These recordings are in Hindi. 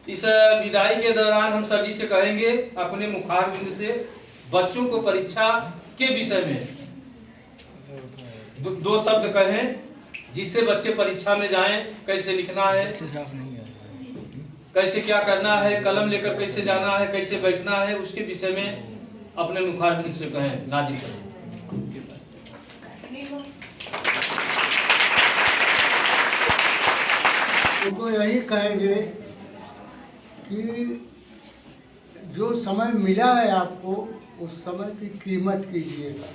इस विदाई के दौरान हम सभी से कहेंगे अपने मुखारबिंद से बच्चों को परीक्षा के विषय में दो शब्द कहें जिससे बच्चे परीक्षा में जाएं। कैसे लिखना है, कैसे क्या करना है, कलम लेकर कैसे जाना है, कैसे बैठना है, उसके विषय में अपने मुखारबिंद से कहें। नाजिम करें। उनको यही कहेंगे कि जो समय मिला है आपको उस समय की कीमत कीजिएगा।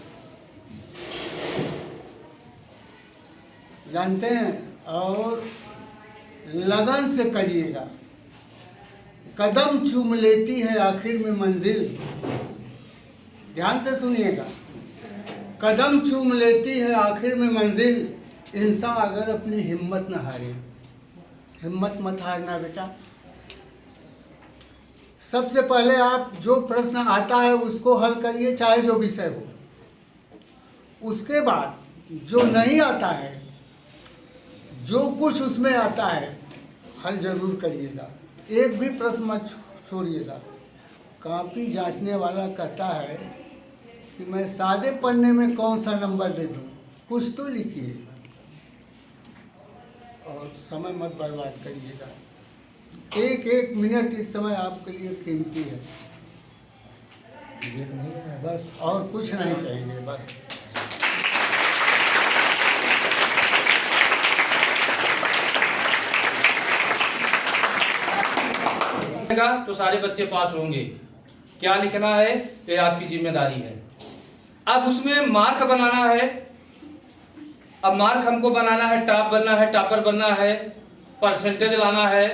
जानते हैं, और लगन से करिएगा। कदम चूम लेती है आखिर में मंजिल। ध्यान से सुनिएगा। कदम चूम लेती है आखिर में मंजिल। इंसान अगर अपनी हिम्मत न हारे, हिम्मत मत हारना बेटा। सबसे पहले आप जो प्रश्न आता है उसको हल करिए, चाहे जो विषय हो। उसके बाद जो नहीं आता है, जो कुछ उसमें आता है, हल जरूर करिएगा। एक भी प्रश्न मत छोड़िएगा। कॉपी जांचने वाला कहता है कि मैं सादे पढ़ने में कौन सा नंबर दे दूं, कुछ तो लिखिए और समय मत बर्बाद करिएगा। एक एक मिनट इस समय आपके लिए कीमती है। बस और कुछ नहीं कहेंगे। बस तो सारे बच्चे पास होंगे। क्या लिखना है ये आपकी जिम्मेदारी है। अब उसमें मार्क बनाना है। अब मार्क हमको बनाना है, टॉप बनना है, टॉपर बनना है, परसेंटेज लाना है।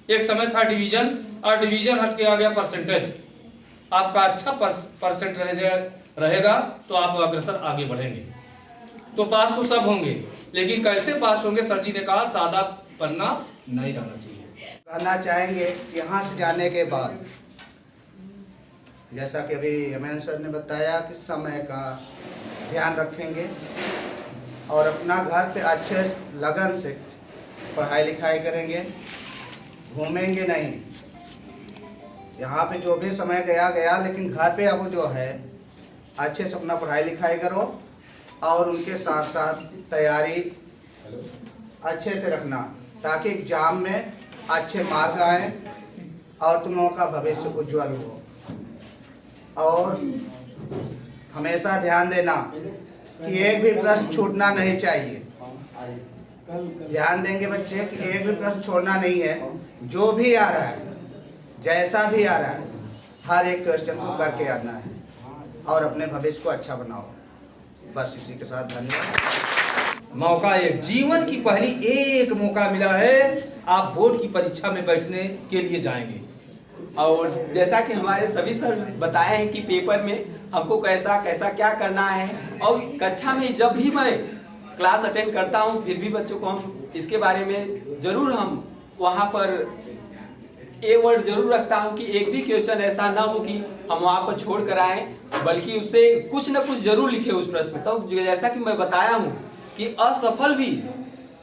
एक समय था डिवीजन, और डिवीजन हट के आ गया परसेंटेज। आपका अच्छा परसेंट रहेगा तो आप अग्रसर आगे बढ़ेंगे। तो पास तो सब होंगे, लेकिन कैसे पास होंगे? सर जी ने कहा सादा पन्ना नहीं रहना चाहिए। कहना चाहेंगे यहाँ से जाने के बाद, जैसा कि अभी अमैन सर ने बताया कि समय का ध्यान रखेंगे और अपना घर पे अच्छे लगन से पढ़ाई लिखाई करेंगे, घूमेंगे नहीं। यहाँ पे जो भी समय गया, लेकिन घर पे अब जो है अच्छे से अपना पढ़ाई लिखाई करो और उनके साथ साथ तैयारी अच्छे से रखना, ताकि एग्जाम में अच्छे मार्क आए और तुम लोगों का भविष्य उज्जवल हो। और हमेशा ध्यान देना कि एक भी प्रश्न छूटना नहीं चाहिए। ध्यान देंगे बच्चे कि एक भी प्रश्न छोड़ना नहीं है। जो भी आ रहा है, जैसा भी आ रहा है, हर एक क्वेश्चन को करके आना है और अपने भविष्य को अच्छा बनाओ। बस इसी के साथ धन्यवाद। मौका एक जीवन की पहली एक मौका मिला है। आप बोर्ड की परीक्षा में बैठने के लिए जाएंगे। और जैसा कि हमारे सभी सर बताए हैं कि पेपर में हमको कैसा कैसा क्या करना है, और कक्षा में जब भी मैं क्लास अटेंड करता हूं फिर भी बच्चों को हम इसके बारे में ज़रूर हम वहां पर ए वर्ड जरूर रखता हूं कि एक भी क्वेश्चन ऐसा ना हो कि हम वहां पर छोड़ कर आए, बल्कि उससे कुछ न कुछ जरूर लिखे उस प्रश्न। तो जैसा कि मैं बताया हूं कि असफल भी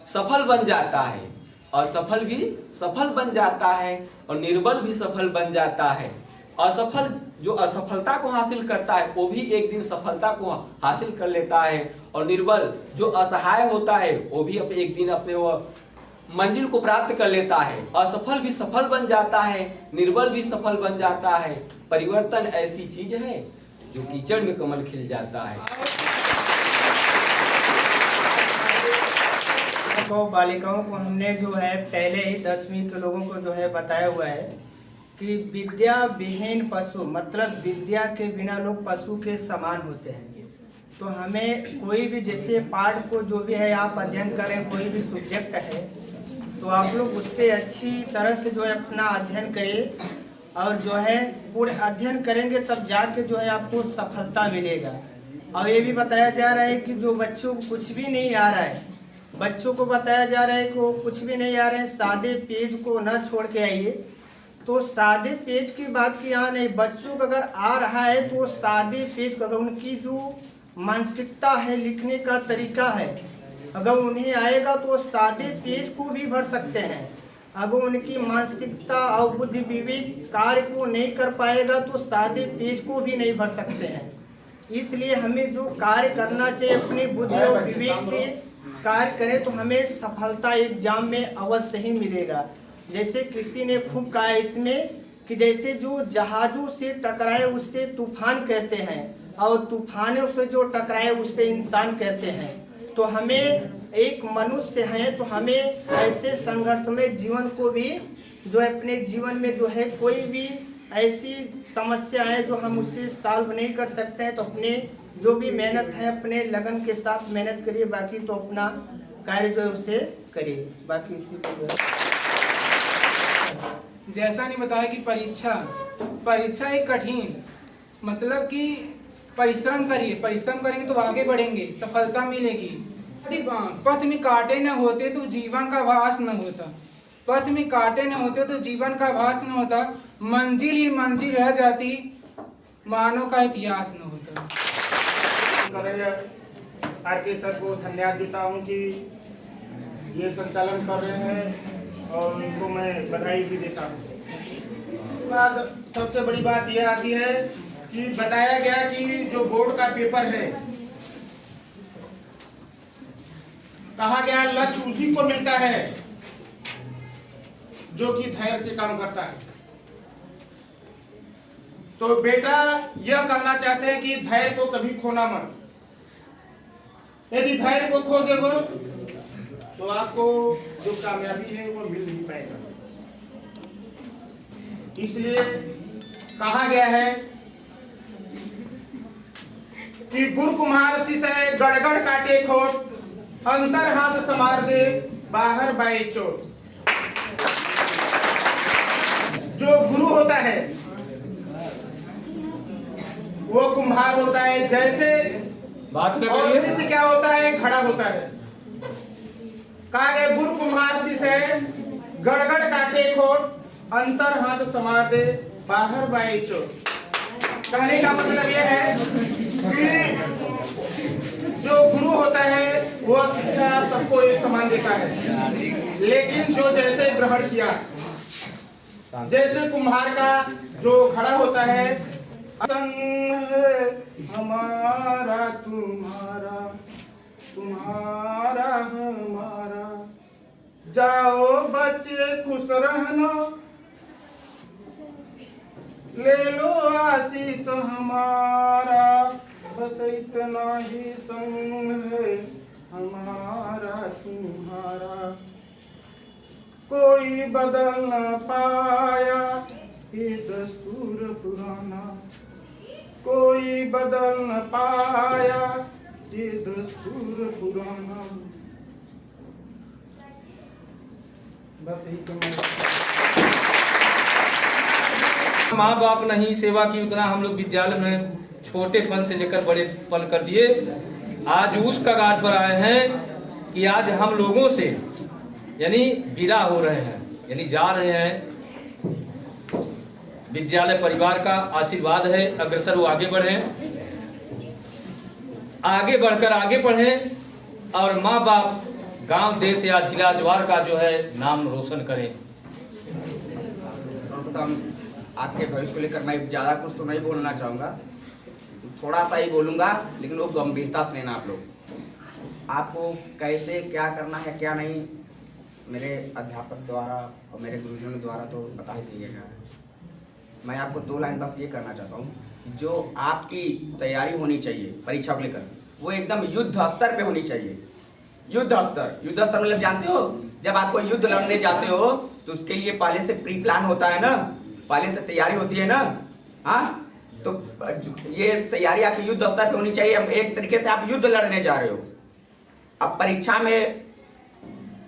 सफल बन जाता है, असफल भी सफल बन जाता है, और निर्बल भी सफल बन जाता है। असफल जो असफलता को हासिल करता है वो भी एक दिन सफलता को हासिल कर लेता है, और निर्बल जो असहाय होता है वो भी एक दिन अपने वो मंजिल को प्राप्त कर लेता है। असफल भी सफल बन जाता है, निर्बल भी सफल बन जाता है। परिवर्तन ऐसी चीज है जो कीचड़ में कमल खिल जाता है। को बालिकाओं को हमने जो है पहले ही 10वीं के लोगों को जो है बताया हुआ है कि विद्या विहीन पशु, मतलब विद्या के बिना लोग पशु के समान होते हैं। तो हमें कोई भी जैसे पाठ को जो भी है आप अध्ययन करें, कोई भी सब्जेक्ट है तो आप लोग उस पर अच्छी तरह से जो है अपना अध्ययन करिए, और जो है पूरे अध्ययन करेंगे तब जाके जो है आपको सफलता मिलेगा। और ये भी बताया जा रहा है कि जो बच्चों को कुछ भी नहीं आ रहा है, बच्चों को बताया जा रहा है कि वो कुछ भी नहीं आ रहे हैं, सादे पेज को न छोड़ के आइए। तो सादे पेज की बात की यहाँ नहीं, बच्चों को अगर आ रहा है तो सादे पेज को, अगर उनकी जो मानसिकता है, लिखने का तरीका है, अगर उन्हें आएगा तो सादे पेज को भी भर सकते हैं। अगर उनकी मानसिकता और बुद्धि विवेक कार्य को नहीं कर पाएगा तो शादी पेज को भी नहीं भर सकते हैं। इसलिए हमें जो कार्य करना चाहिए अपनी बुद्धि और विवेक से कार्य करें तो हमें सफलता एग्जाम में अवश्य ही मिलेगा। जैसे किसी ने खूब कहा इसमें कि जैसे जो जहाजों से टकराए उससे तूफान कहते हैं और तूफानों से जो टकराए उससे इंसान कहते हैं। तो हमें एक मनुष्य हैं तो हमें ऐसे संघर्षमय जीवन को भी जो अपने जीवन में जो है कोई भी ऐसी समस्या है जो हम उससे सॉल्व नहीं कर सकते हैं तो अपने जो भी मेहनत है अपने लगन के साथ मेहनत करिए, बाकी तो अपना कार्य जो है उसे करिए। बाकी इसी को जैसा नहीं बताया कि परीक्षा एक कठिन, मतलब कि परिश्रम करिए, परिश्रम करेंगे तो आगे बढ़ेंगे, सफलता मिलेगी। यदि पथ में कांटे न होते तो जीवन का आभास न होता, पथ में कांटे न होते तो जीवन का आभास न होता, मंजिल ही मंजिल रह जाती, मानव का इतिहास न होता। आरके सर को धन्यवाद देता हूँ कि ये संचालन कर रहे हैं और उनको मैं बधाई भी देता हूँ। बाद सबसे बड़ी बात यह आती है कि बताया गया कि जो बोर्ड का पेपर है, कहा गया लक्ष्य उसी को मिलता है जो कि धैर्य से काम करता है। तो बेटा यह कहना चाहते हैं कि धैर्य को कभी खोना मत। यदि धैर्य को खो दोगे तो आपको जो कामयाबी है वो मिल नहीं पाएगा। इसलिए कहा गया है कि गुरु कुम्हार शिष्य गड़गड़ काटे खोट, अंतर हाथ समार दे बाहर बाए चोट। जो गुरु होता है वो कुम्हार होता है जैसे, और शिष्य क्या होता है, घड़ा होता है। कहा गया गुरु कुम्हार शिष्य गड़गड़ काटे खोट, अंतर हाथ समार दे बाहर बाए चोट। कहने का मतलब यह है कि जो गुरु होता है वो शिक्षा सबको एक समान देता है, लेकिन जो जैसे ग्रहण किया, जैसे कुम्हार का जो घड़ा होता है, संग है हमारा तुम्हारा, तुम्हारा हमारा, जाओ बच्चे खुश रहना, ले लो आशीष हमारा, बस इतना ही संग है हमारा तुम्हारा। कोई बदल न पाया ये दस्तूर पुराना, कोई बदल न पाया ये दस्तूर पुराना। बस यही तो माँ बाप नहीं सेवा की उतना हम लोग विद्यालय में छोटेपन से लेकर बड़ेपन कर दिए। आज उस कगार पर आए हैं कि आज हम लोगों से यानी विदा हो रहे हैं, यानी जा रहे हैं। विद्यालय परिवार का आशीर्वाद है, अग्रसर वो आगे बढ़ें, आगे बढ़कर आगे पढ़ें और माँ बाप, गांव, देश या जिला जवार का जो है नाम रोशन करें। आपके भविष्य को लेकर मैं ज़्यादा कुछ तो नहीं बोलना चाहूँगा, थोड़ा सा ही बोलूँगा, लेकिन वो गंभीरता से लेना। आप लोग आपको कैसे क्या करना है क्या नहीं, मेरे अध्यापक द्वारा और मेरे गुरुजनों द्वारा तो बता ही दिया गया है। मैं आपको 2 लाइन बस ये करना चाहता हूँ, जो आपकी तैयारी होनी चाहिए परीक्षा को लेकर वो एकदम युद्ध स्तर पे होनी चाहिए। युद्ध स्तर मतलब जानते हो, जब आपको युद्ध लड़ने जाते हो तो उसके लिए पहले से प्री प्लान होता है ना, पहले से तैयारी होती है ना। हाँ, तो ये तैयारी आपकी युद्ध स्तर पे होनी चाहिए। अब एक तरीके से आप युद्ध लड़ने जा रहे हो। अब परीक्षा में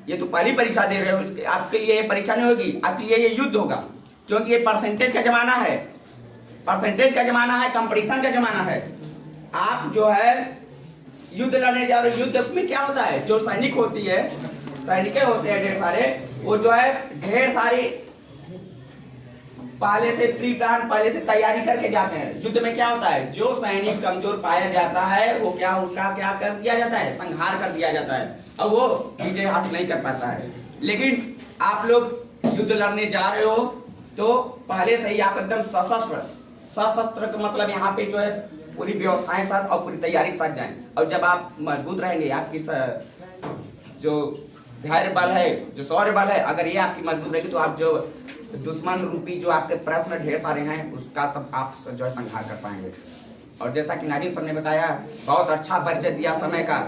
ये तो पहली परीक्षा दे रहे हो, आपके लिए ये परीक्षा नहीं होगी, आपके लिए ये युद्ध होगा, क्योंकि ये परसेंटेज का जमाना है, परसेंटेज का जमाना है, कंपटीशन का जमाना है। आप जो है युद्ध लड़ने जा रहे हो। युद्ध में क्या होता है, जो सैनिक होती है, सैनिक होते हैं ढेर सारे, वो जो है ढेर सारी पहले से प्री प्लान, पहले से तैयारी करके जाते हैं। युद्ध में क्या होता है, जो सैनिक कमजोर पाया जाता है वो क्या, उसका क्या कर दिया जाता है, संहार कर दिया जाता है और वो विजय हासिल नहीं कर पाता है। लेकिन आप लोग युद्ध लड़ने जा रहे हो तो पहले से ही आप एकदम सशस्त्र का मतलब यहाँ पे जो है पूरी व्यवस्थाएं साथ और पूरी तैयारी के साथ जाएं। और जब आप मजबूत रहेंगे, आपकी जो धैर्य बल है, जो शौर्य बल है, अगर ये आपकी मजबूत रहेगी तो आप जो दुश्मन रूपी जो आपके प्रश्न ढेर सारे हैं उसका तब आप जो है संहार कर पाएंगे। और जैसा कि नाजिम सर ने बताया, बहुत अच्छा परिचय दिया समय का।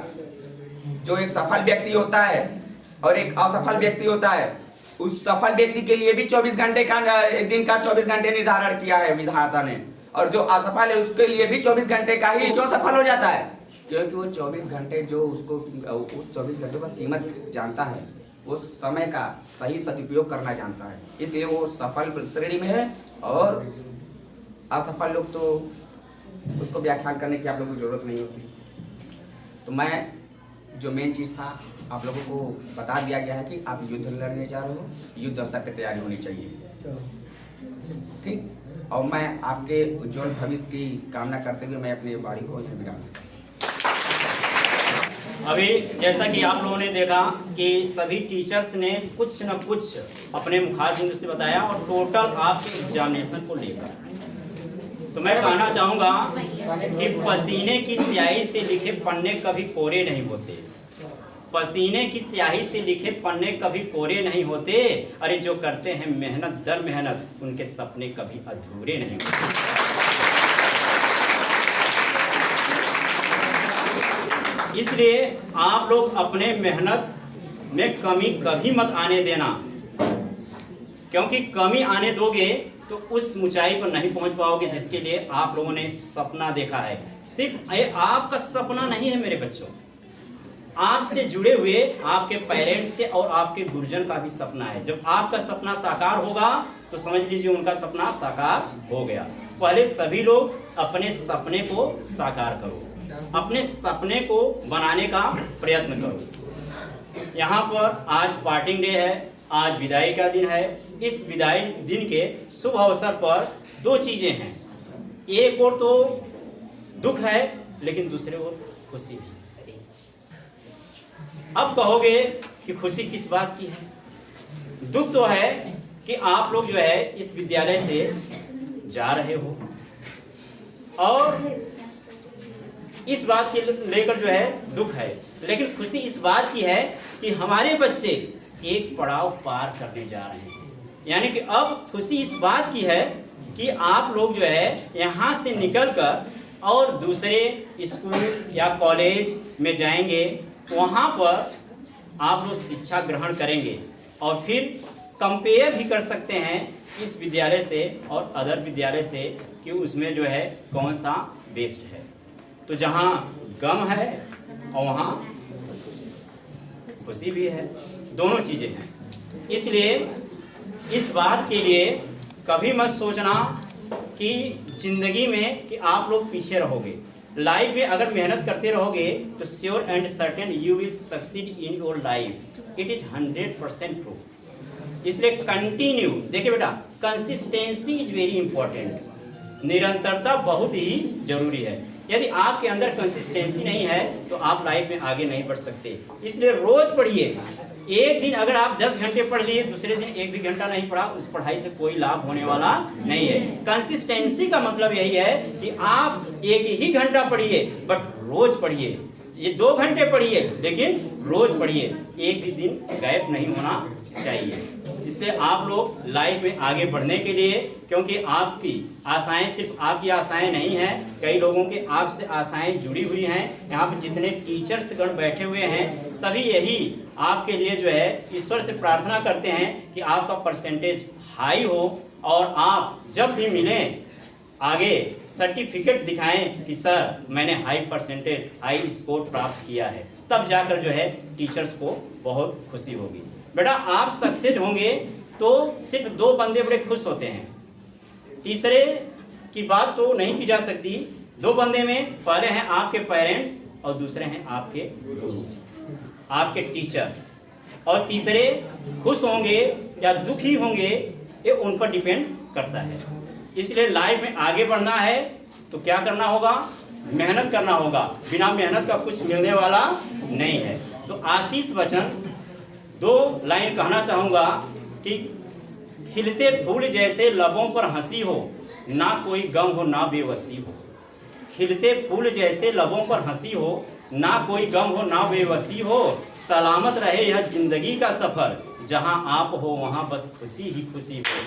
जो एक सफल व्यक्ति होता है और एक असफल व्यक्ति होता है, उस सफल व्यक्ति के लिए भी 24 घंटे का दिन का 24 घंटे निर्धारण किया है विधाता ने, और जो असफल है उसके लिए भी 24 घंटे का ही क्यों सफल हो जाता है, क्योंकि वो 24 घंटे जो उसको उस 24 घंटों का कीमत जानता है, वो समय का सही सदुपयोग करना जानता है, इसलिए वो सफल श्रेणी में है। और असफल लोग तो उसको व्याख्यान करने की आप लोगों को जरूरत नहीं होती। तो मैं जो मेन चीज़ था आप लोगों को बता दिया गया है कि आप युद्ध लड़ने जा रहे हो, युद्ध स्तर पर तैयारी होनी चाहिए, ठीक। और मैं आपके उज्जवल भविष्य की कामना करते हुए मैं अपनी वाणी को यहाँ विराम देता हूँ। अभी जैसा कि आप लोगों ने देखा कि सभी टीचर्स ने कुछ न कुछ अपने मुखारबिंदु से बताया, और टोटल आपके एग्जामिनेशन को लेकर तो मैं कहना चाहूँगा कि पसीने की स्याही से लिखे पन्ने कभी कोरे नहीं होते। पसीने की स्याही से लिखे पन्ने कभी कोरे नहीं होते। अरे जो करते हैं मेहनत दर मेहनत, उनके सपने कभी अधूरे नहीं होते। इसलिए आप लोग अपने मेहनत में कमी कभी मत आने देना, क्योंकि कमी आने दोगे तो उस ऊंचाई पर नहीं पहुंच पाओगे जिसके लिए आप लोगों ने सपना देखा है। सिर्फ ये आपका सपना नहीं है मेरे बच्चों, आपसे जुड़े हुए आपके पेरेंट्स के और आपके गुरुजन का भी सपना है। जब आपका सपना साकार होगा तो समझ लीजिए उनका सपना साकार हो गया। पहले सभी लोग अपने सपने को साकार करो, अपने सपने को बनाने का प्रयत्न करो। यहाँ पर आज पार्टिंग डे है, आज विदाई का दिन है। इस विदाई दिन के शुभ अवसर पर दो चीजें हैं, एक और तो दुख है लेकिन दूसरे ओर खुशी भी। अब कहोगे कि खुशी किस बात की है? दुख तो है कि आप लोग जो है इस विद्यालय से जा रहे हो, और इस बात के लेकर जो है दुख है, लेकिन खुशी इस बात की है कि हमारे बच्चे एक पड़ाव पार करने जा रहे हैं। यानी कि अब खुशी इस बात की है कि आप लोग जो है यहाँ से निकलकर और दूसरे स्कूल या कॉलेज में जाएंगे, वहाँ पर आप लोग शिक्षा ग्रहण करेंगे और फिर कंपेयर भी कर सकते हैं इस विद्यालय से और अदर विद्यालय से कि उसमें जो है कौन सा बेस्ट है। तो जहाँ गम है और वहाँ खुशी भी है, दोनों चीज़ें हैं। इसलिए इस बात के लिए कभी मत सोचना कि ज़िंदगी में कि आप लोग पीछे रहोगे। लाइफ में अगर मेहनत करते रहोगे तो sure and certain you will succeed in your life. It is 100% true. इसलिए कंटिन्यू, देखिए बेटा, कंसिस्टेंसी इज वेरी इंपॉर्टेंट। निरंतरता बहुत ही जरूरी है। यदि आपके अंदर कंसिस्टेंसी नहीं है तो आप लाइफ में आगे नहीं बढ़ सकते। इसलिए रोज पढ़िए। एक दिन अगर आप 10 घंटे पढ़ लिए, दूसरे दिन एक भी घंटा नहीं पढ़ा, उस पढ़ाई से कोई लाभ होने वाला नहीं है। कंसिस्टेंसी का मतलब यही है कि आप एक ही घंटा पढ़िए बट रोज पढ़िए। ये 2 घंटे पढ़िए लेकिन रोज पढ़िए, एक भी दिन गैप नहीं होना चाहिए। इसलिए आप लोग लाइफ में आगे बढ़ने के लिए, क्योंकि आपकी आशाएं सिर्फ आपकी आशाएं नहीं हैं, कई लोगों के आपसे आशाएं जुड़ी हुई हैं। यहाँ पर जितने टीचर्स गण बैठे हुए हैं सभी यही आपके लिए जो है ईश्वर से प्रार्थना करते हैं कि आपका परसेंटेज हाई हो और आप जब भी मिलें आगे सर्टिफिकेट दिखाएं कि सर मैंने हाई परसेंटेज, हाई स्कोर प्राप्त किया है। तब जाकर जो है टीचर्स को बहुत खुशी होगी। बेटा आप सक्सेस होंगे तो सिर्फ 2 बंदे बड़े खुश होते हैं, तीसरे की बात तो नहीं की जा सकती। 2 बंदे में पहले हैं आपके पेरेंट्स और दूसरे हैं आपके गुरु, आपके टीचर, और तीसरे खुश होंगे या दुखी होंगे ये उन पर डिपेंड करता है। इसलिए लाइफ में आगे बढ़ना है तो क्या करना होगा? मेहनत करना होगा। बिना मेहनत का कुछ मिलने वाला नहीं है। तो आशीष वचन 2 लाइन कहना चाहूँगा कि खिलते फूल जैसे लबों पर हंसी हो, ना कोई गम हो ना बेबसी हो। खिलते फूल जैसे लबों पर हंसी हो, ना कोई गम हो ना बेबसी हो। सलामत रहे यह जिंदगी का सफर, जहां आप हो वहां बस खुशी ही खुशी हो।